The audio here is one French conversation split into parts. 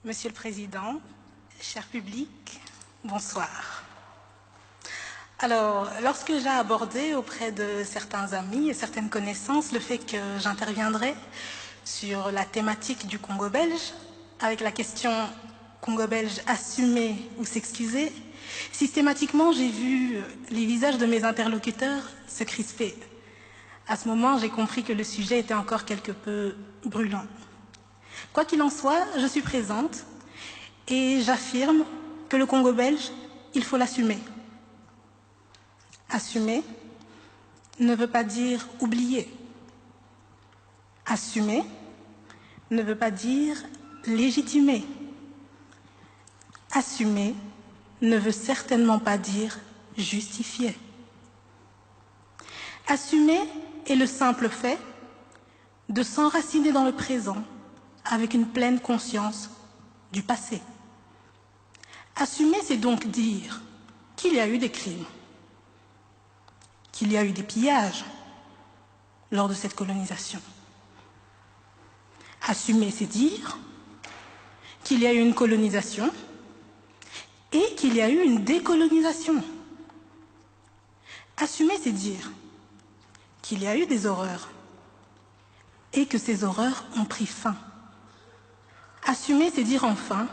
Monsieur le Président, cher public, bonsoir. Alors, lorsque j'ai abordé auprès de certains amis et certaines connaissances le fait que j'interviendrai sur la thématique du Congo belge, avec la question Congo belge assumer ou s'excuser, systématiquement j'ai vu les visages de mes interlocuteurs se crisper. À ce moment, j'ai compris que le sujet était encore quelque peu brûlant. Quoi qu'il en soit, je suis présente et j'affirme que le Congo belge, il faut l'assumer. Assumer ne veut pas dire oublier. Assumer ne veut pas dire légitimer. Assumer ne veut certainement pas dire justifier. Assumer est le simple fait de s'enraciner dans le présent avec une pleine conscience du passé. Assumer, c'est donc dire qu'il y a eu des crimes, qu'il y a eu des pillages lors de cette colonisation. Assumer, c'est dire qu'il y a eu une colonisation et qu'il y a eu une décolonisation. Assumer, c'est dire qu'il y a eu des horreurs et que ces horreurs ont pris fin. Assumer, c'est dire enfin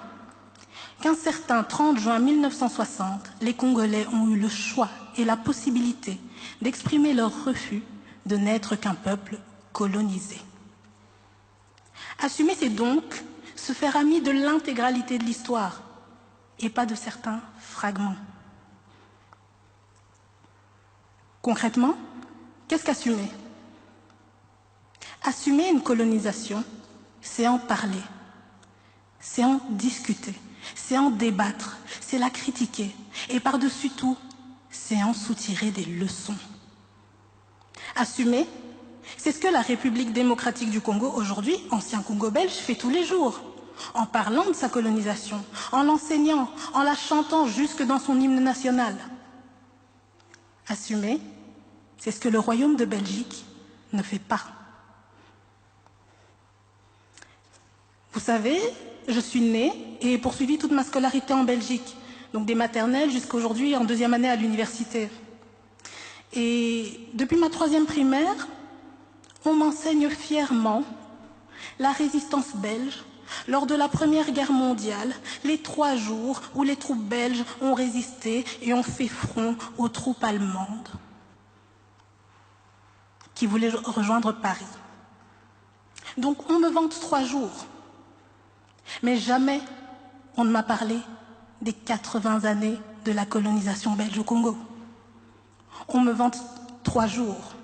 qu'un certain 30 juin 1960, les Congolais ont eu le choix et la possibilité d'exprimer leur refus de n'être qu'un peuple colonisé. Assumer, c'est donc se faire ami de l'intégralité de l'histoire et pas de certains fragments. Concrètement, qu'est-ce qu'assumer? Assumer une colonisation, c'est en parler, c'est en discuter, c'est en débattre, c'est la critiquer et par-dessus tout, c'est en soutirer des leçons. Assumer, c'est ce que la République démocratique du Congo, aujourd'hui, ancien Congo belge, fait tous les jours, en parlant de sa colonisation, en l'enseignant, en la chantant jusque dans son hymne national. Assumer, c'est ce que le Royaume de Belgique ne fait pas. Vous savez, je suis née et ai poursuivi toute ma scolarité en Belgique, donc des maternelles jusqu'à aujourd'hui en 2e année à l'université. Et depuis ma 3e primaire, on m'enseigne fièrement la résistance belge lors de la Première Guerre mondiale, les 3 jours où les troupes belges ont résisté et ont fait front aux troupes allemandes qui voulaient rejoindre Paris. Donc on me vante 3 jours. Mais jamais on ne m'a parlé des 80 années de la colonisation belge au Congo. On me vante 3 jours.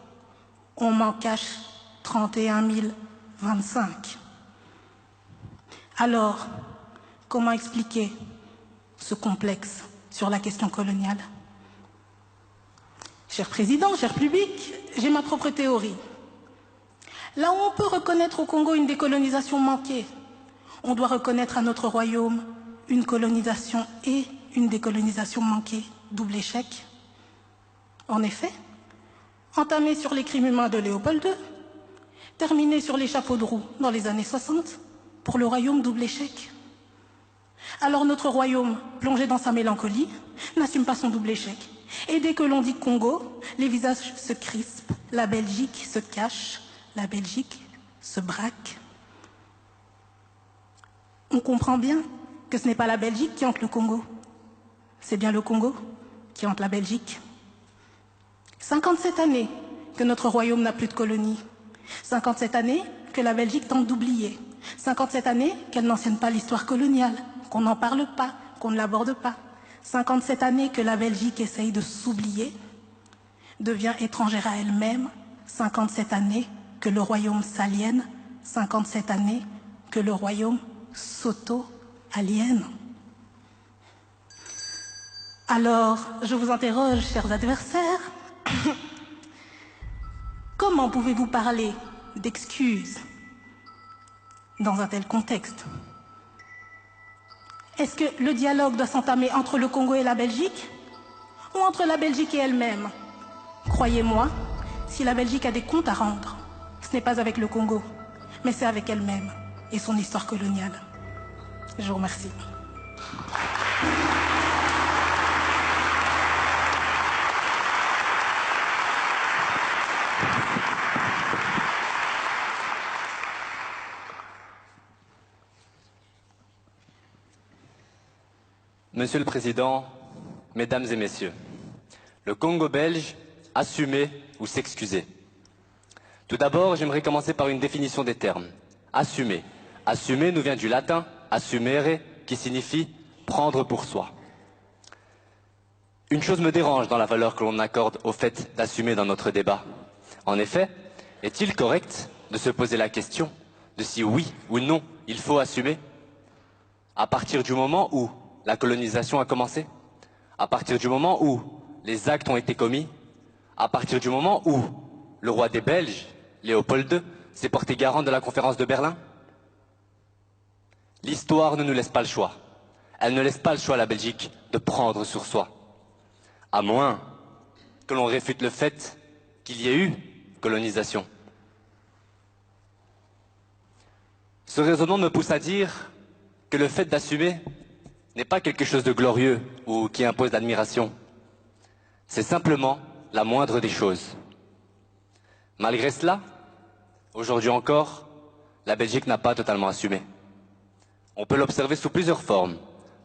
On m'en cache 31 025. Alors, comment expliquer ce complexe sur la question coloniale? Cher Président, cher public, j'ai ma propre théorie. Là où on peut reconnaître au Congo une décolonisation manquée, on doit reconnaître à notre royaume une colonisation et une décolonisation manquée, double échec. En effet, entamé sur les crimes humains de Léopold II, terminé sur les chapeaux de roue dans les années 60, pour le royaume double échec. Alors notre royaume, plongé dans sa mélancolie, n'assume pas son double échec. Et dès que l'on dit Congo, les visages se crispent, la Belgique se cache, la Belgique se braque. On comprend bien que ce n'est pas la Belgique qui hante le Congo, c'est bien le Congo qui hante la Belgique. 57 années que notre royaume n'a plus de colonie, 57 années que la Belgique tente d'oublier, 57 années qu'elle n'enseigne pas l'histoire coloniale, qu'on n'en parle pas, qu'on ne l'aborde pas, 57 années que la Belgique essaye de s'oublier, devient étrangère à elle-même, 57 années que le royaume s'aliène, 57 années que le royaume s'auto-aliène. Alors, je vous interroge, chers adversaires, comment pouvez-vous parler d'excuses dans un tel contexte? Est-ce que le dialogue doit s'entamer entre le Congo et la Belgique ou entre la Belgique et elle-même? Croyez-moi, si la Belgique a des comptes à rendre, ce n'est pas avec le Congo, mais c'est avec elle-même et son histoire coloniale. Je vous remercie. Monsieur le Président, Mesdames et Messieurs, le Congo belge, assumer ou s'excuser. Tout d'abord, j'aimerais commencer par une définition des termes. Assumer. Assumer nous vient du latin assumere, qui signifie prendre pour soi. Une chose me dérange dans la valeur que l'on accorde au fait d'assumer dans notre débat. En effet, est-il correct de se poser la question de si oui ou non il faut assumer à partir du moment où la colonisation a commencé, à partir du moment où les actes ont été commis, à partir du moment où le roi des Belges, Léopold II, s'est porté garant de la conférence de Berlin? L'histoire ne nous laisse pas le choix. Elle ne laisse pas le choix à la Belgique de prendre sur soi. À moins que l'on réfute le fait qu'il y ait eu colonisation. Ce raisonnement me pousse à dire que le fait d'assumer n'est pas quelque chose de glorieux ou qui impose l'admiration. C'est simplement la moindre des choses. Malgré cela, aujourd'hui encore, la Belgique n'a pas totalement assumé. On peut l'observer sous plusieurs formes.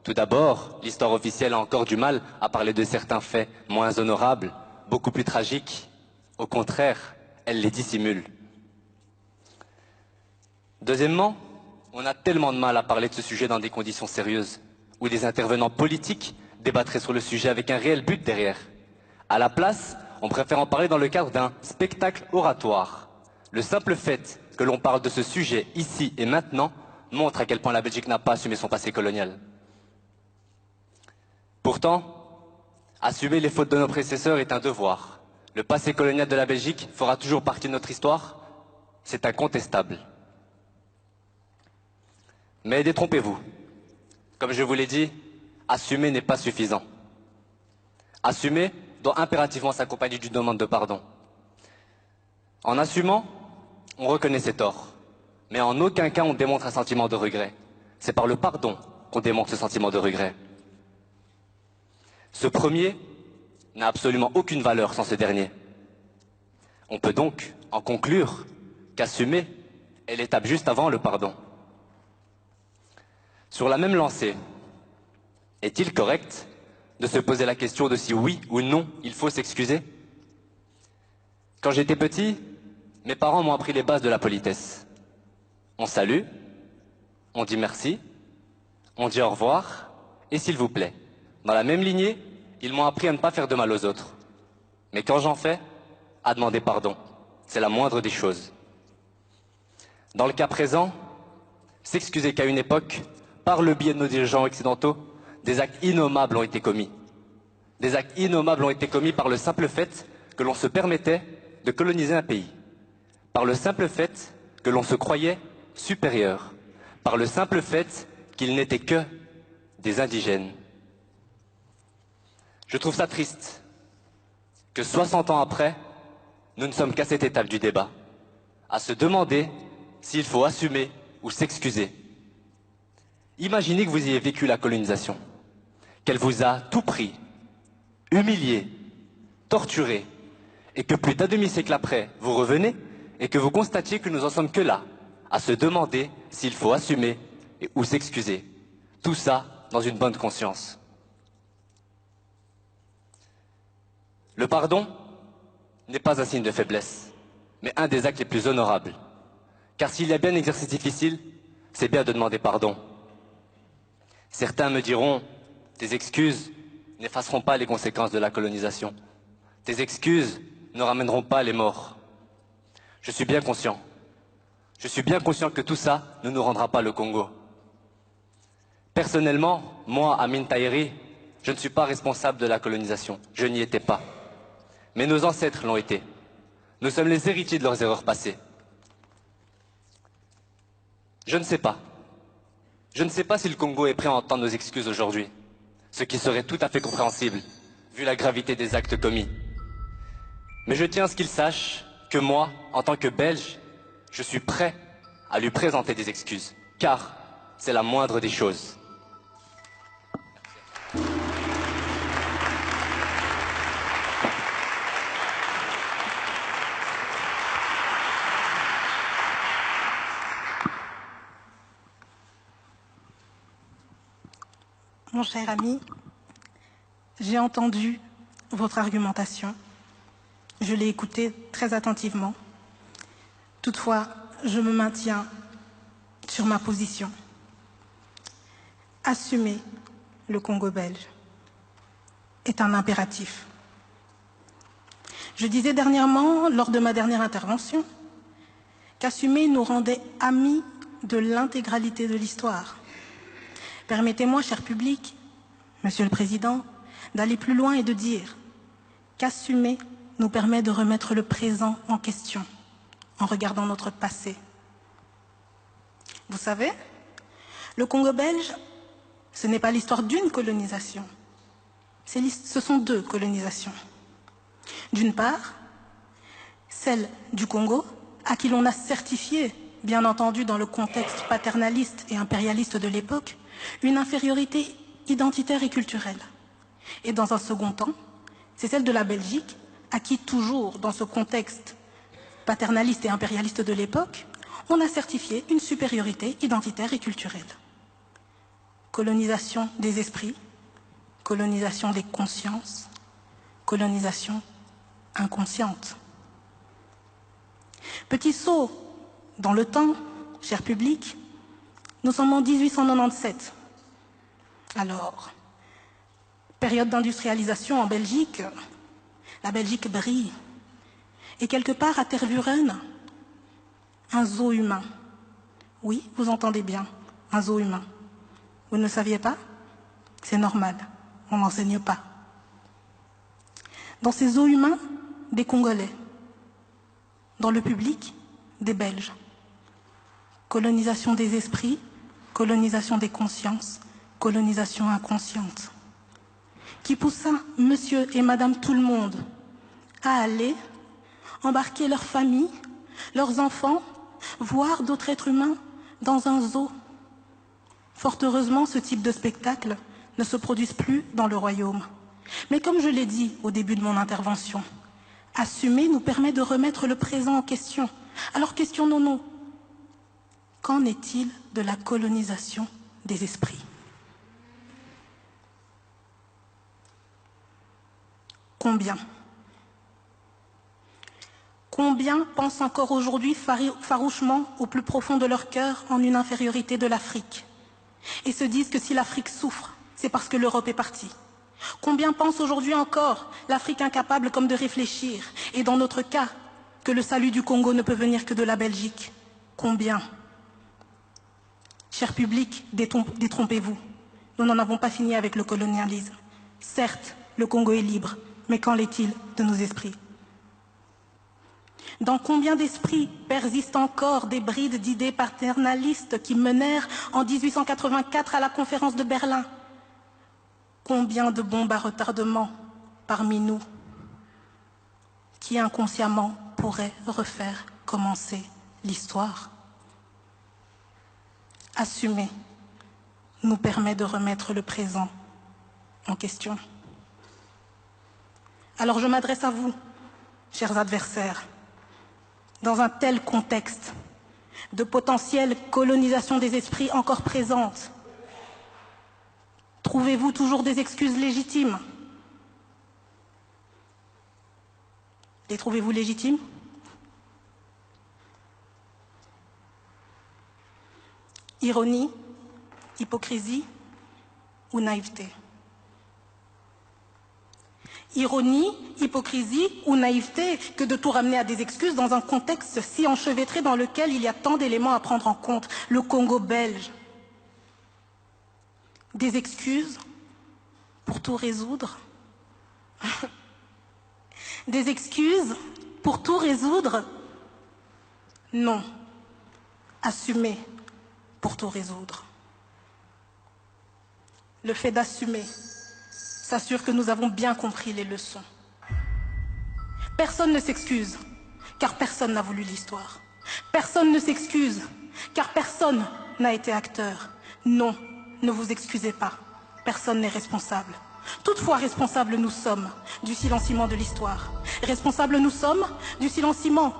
Tout d'abord, l'histoire officielle a encore du mal à parler de certains faits moins honorables, beaucoup plus tragiques. Au contraire, elle les dissimule. Deuxièmement, on a tellement de mal à parler de ce sujet dans des conditions sérieuses, où des intervenants politiques débattraient sur le sujet avec un réel but derrière. À la place, on préfère en parler dans le cadre d'un spectacle oratoire. Le simple fait que l'on parle de ce sujet ici et maintenant montre à quel point la Belgique n'a pas assumé son passé colonial. Pourtant, assumer les fautes de nos prédécesseurs est un devoir. Le passé colonial de la Belgique fera toujours partie de notre histoire. C'est incontestable. Mais détrompez-vous. Comme je vous l'ai dit, assumer n'est pas suffisant. Assumer doit impérativement s'accompagner d'une demande de pardon. En assumant, on reconnaît ses torts. Mais en aucun cas on démontre un sentiment de regret. C'est par le pardon qu'on démontre ce sentiment de regret. Ce premier n'a absolument aucune valeur sans ce dernier. On peut donc en conclure qu'assumer est l'étape juste avant le pardon. Sur la même lancée, est-il correct de se poser la question de si oui ou non il faut s'excuser? Quand j'étais petit, mes parents m'ont appris les bases de la politesse. On salue, on dit merci, on dit au revoir et s'il vous plaît. Dans la même lignée, ils m'ont appris à ne pas faire de mal aux autres. Mais quand j'en fais, à demander pardon. C'est la moindre des choses. Dans le cas présent, s'excuser qu'à une époque, par le biais de nos dirigeants occidentaux, des actes innommables ont été commis. Des actes innommables ont été commis par le simple fait que l'on se permettait de coloniser un pays. Par le simple fait que l'on se croyait supérieur. Par le simple fait qu'ils n'étaient que des indigènes. Je trouve ça triste que 60 ans après, nous ne sommes qu'à cette étape du débat, à se demander s'il faut assumer ou s'excuser. Imaginez que vous ayez vécu la colonisation, qu'elle vous a tout pris, humilié, torturé, et que plus d'un demi-siècle après, vous revenez et que vous constatiez que nous en sommes que là, à se demander s'il faut assumer ou s'excuser. Tout ça dans une bonne conscience. Le pardon n'est pas un signe de faiblesse, mais un des actes les plus honorables. Car s'il y a bien un exercice difficile, c'est bien de demander pardon. Certains me diront, tes excuses n'effaceront pas les conséquences de la colonisation. Tes excuses ne ramèneront pas les morts. Je suis bien conscient. Je suis bien conscient que tout ça ne nous rendra pas le Congo. Personnellement, moi, Amin Tahiri, je ne suis pas responsable de la colonisation. Je n'y étais pas. Mais nos ancêtres l'ont été. Nous sommes les héritiers de leurs erreurs passées. Je ne sais pas. Je ne sais pas si le Congo est prêt à entendre nos excuses aujourd'hui, ce qui serait tout à fait compréhensible, vu la gravité des actes commis. Mais je tiens à ce qu'il sache que moi, en tant que Belge, je suis prêt à lui présenter des excuses. Car c'est la moindre des choses. Mon cher ami, j'ai entendu votre argumentation. Je l'ai écoutée très attentivement. Toutefois, je me maintiens sur ma position. Assumer le Congo belge est un impératif. Je disais dernièrement, lors de ma dernière intervention, qu'assumer nous rendait amis de l'intégralité de l'histoire. Permettez-moi, cher public, Monsieur le Président, d'aller plus loin et de dire qu'assumer nous permet de remettre le présent en question en regardant notre passé. Vous savez, le Congo belge, ce n'est pas l'histoire d'une colonisation, ce sont deux colonisations. D'une part, celle du Congo, à qui l'on a certifié, bien entendu dans le contexte paternaliste et impérialiste de l'époque, une infériorité identitaire et culturelle. Et dans un second temps, c'est celle de la Belgique, à qui toujours, dans ce contexte paternaliste et impérialiste de l'époque, on a certifié une supériorité identitaire et culturelle. Colonisation des esprits, colonisation des consciences, colonisation inconsciente. Petit saut dans le temps, cher public, nous sommes en 1897. Alors, période d'industrialisation en Belgique, la Belgique brille. Et quelque part à Tervuren, un zoo humain. Oui, vous entendez bien, un zoo humain. Vous ne le saviez pas? C'est normal, on n'enseigne pas. Dans ces zoos humains, des Congolais. Dans le public, des Belges. Colonisation des esprits, colonisation des consciences, colonisation inconsciente. Qui poussa monsieur et madame tout le monde à aller embarquer leurs familles, leurs enfants, voir d'autres êtres humains dans un zoo. Fort heureusement, ce type de spectacle ne se produit plus dans le royaume. Mais comme je l'ai dit au début de mon intervention, assumer nous permet de remettre le présent en question. Alors questionnons-nous, qu'en est-il de la colonisation des esprits? Combien pensent encore aujourd'hui farouchement au plus profond de leur cœur en une infériorité de l'Afrique et se disent que si l'Afrique souffre, c'est parce que l'Europe est partie? Combien pensent aujourd'hui encore l'Afrique incapable comme de réfléchir et dans notre cas, que le salut du Congo ne peut venir que de la Belgique? Combien? Cher public, détrompez-vous. Nous n'en avons pas fini avec le colonialisme. Certes, le Congo est libre, mais qu'en est-il de nos esprits? Dans combien d'esprits persistent encore des brides d'idées paternalistes qui menèrent en 1884 à la conférence de Berlin? Combien de bombes à retardement parmi nous qui inconsciemment pourraient refaire commencer l'histoire? Assumer nous permet de remettre le présent en question. Alors je m'adresse à vous, chers adversaires. Dans un tel contexte de potentielle colonisation des esprits encore présente, trouvez-vous toujours des excuses légitimes? Les trouvez-vous légitimes? Ironie, hypocrisie ou naïveté? Ironie, hypocrisie ou naïveté que de tout ramener à des excuses dans un contexte si enchevêtré dans lequel il y a tant d'éléments à prendre en compte, le Congo belge. Des excuses pour tout résoudre? Des excuses pour tout résoudre? Non. Assumer pour tout résoudre. Le fait d'assumer s'assure que nous avons bien compris les leçons. Personne ne s'excuse, car personne n'a voulu l'histoire. Personne ne s'excuse, car personne n'a été acteur. Non, ne vous excusez pas. Personne n'est responsable. Toutefois, responsables nous sommes du silenciement de l'histoire. Responsables nous sommes du silenciement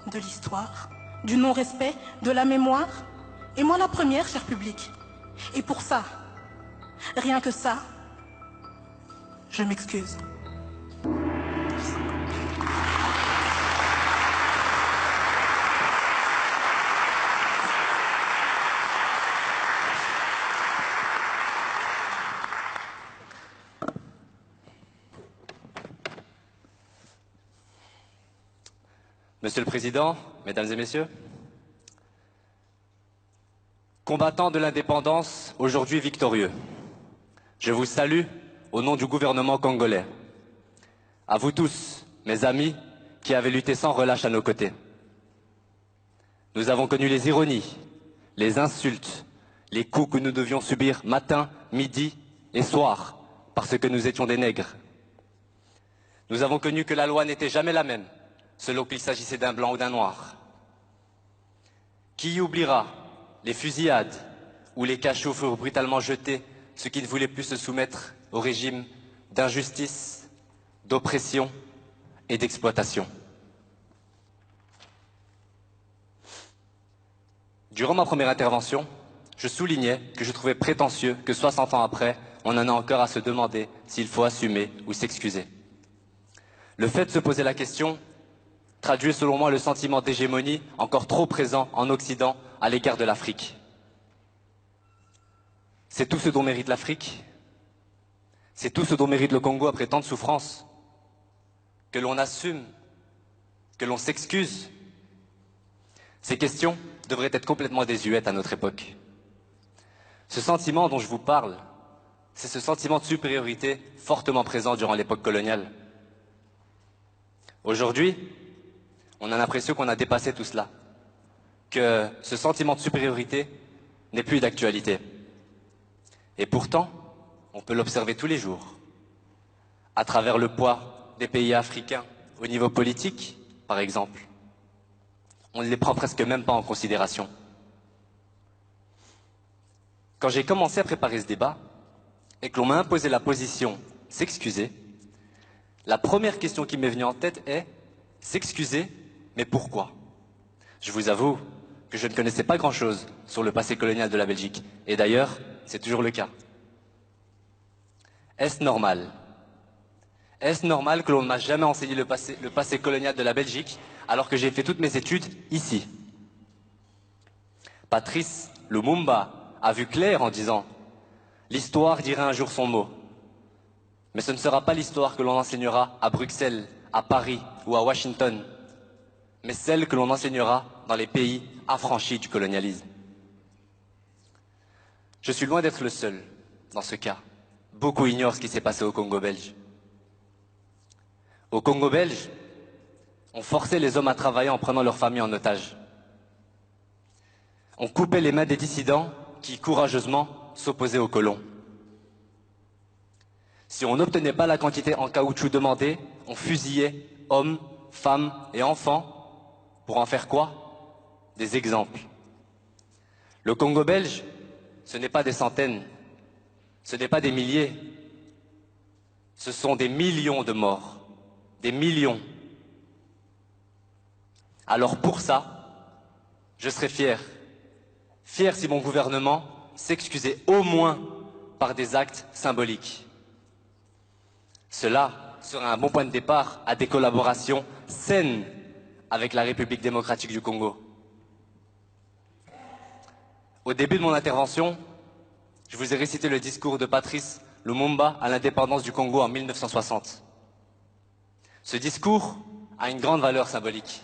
de l'histoire, du non-respect, de la mémoire. Et moi la première, cher public. Et pour ça, rien que ça, je m'excuse. Monsieur le Président, Mesdames et Messieurs, combattants de l'indépendance, aujourd'hui victorieux, je vous salue au nom du gouvernement congolais. À vous tous, mes amis, qui avez lutté sans relâche à nos côtés. Nous avons connu les ironies, les insultes, les coups que nous devions subir matin, midi et soir, parce que nous étions des nègres. Nous avons connu que la loi n'était jamais la même, selon qu'il s'agissait d'un blanc ou d'un noir. Qui oubliera les fusillades ou les cachots furent brutalement jetés, ceux qui ne voulaient plus se soumettre au régime d'injustice, d'oppression et d'exploitation. Durant ma première intervention, je soulignais que je trouvais prétentieux que 60 ans après, on en a encore à se demander s'il faut assumer ou s'excuser. Le fait de se poser la question traduit selon moi le sentiment d'hégémonie encore trop présent en Occident à l'égard de l'Afrique. C'est tout ce dont mérite l'Afrique, c'est tout ce dont mérite le Congo après tant de souffrances, que l'on assume, que l'on s'excuse. Ces questions devraient être complètement désuètes à notre époque. Ce sentiment dont je vous parle, c'est ce sentiment de supériorité fortement présent durant l'époque coloniale. Aujourd'hui, on a l'impression qu'on a dépassé tout cela, que ce sentiment de supériorité n'est plus d'actualité. Et pourtant, on peut l'observer tous les jours, à travers le poids des pays africains au niveau politique, par exemple. On ne les prend presque même pas en considération. Quand j'ai commencé à préparer ce débat, et que l'on m'a imposé la position « s'excuser », la première question qui m'est venue en tête est « s'excuser, mais pourquoi ?» Je vous avoue que je ne connaissais pas grand-chose sur le passé colonial de la Belgique. Et d'ailleurs, c'est toujours le cas. Est-ce normal? Est-ce normal que l'on ne m'a jamais enseigné le passé colonial de la Belgique alors que j'ai fait toutes mes études ici? Patrice Lumumba a vu clair en disant « L'histoire dira un jour son mot. Mais ce ne sera pas l'histoire que l'on enseignera à Bruxelles, à Paris ou à Washington, mais celle que l'on enseignera dans les pays affranchis du colonialisme. » Je suis loin d'être le seul dans ce cas. Beaucoup ignorent ce qui s'est passé au Congo belge. Au Congo belge, on forçait les hommes à travailler en prenant leurs familles en otage. On coupait les mains des dissidents qui, courageusement, s'opposaient aux colons. Si on n'obtenait pas la quantité en caoutchouc demandée, on fusillait hommes, femmes et enfants. Pour en faire quoi? Des exemples. Le Congo belge, ce n'est pas des centaines, ce n'est pas des milliers, ce sont des millions de morts, des millions. Alors pour ça, je serais fier si mon gouvernement s'excusait au moins par des actes symboliques. Cela serait un bon point de départ à des collaborations saines avec la République démocratique du Congo. Au début de mon intervention, je vous ai récité le discours de Patrice Lumumba à l'indépendance du Congo en 1960. Ce discours a une grande valeur symbolique.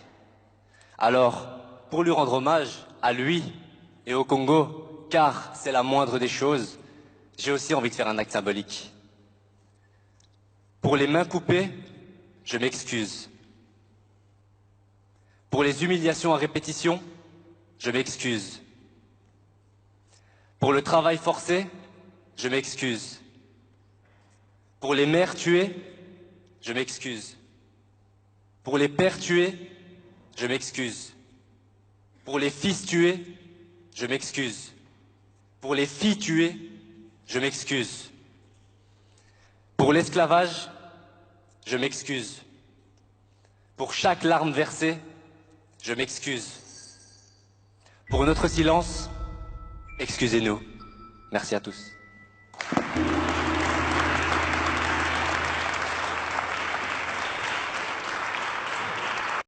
Alors, pour lui rendre hommage, à lui et au Congo, car c'est la moindre des choses, j'ai aussi envie de faire un acte symbolique. Pour les mains coupées, je m'excuse. Pour les humiliations à répétition, je m'excuse. Pour le travail forcé, je m'excuse. Pour les mères tuées, je m'excuse. Pour les pères tués, je m'excuse. Pour les fils tués, je m'excuse. Pour les filles tuées, je m'excuse. Pour l'esclavage, je m'excuse. Pour chaque larme versée, je m'excuse. Pour notre silence, excusez-nous. Merci à tous.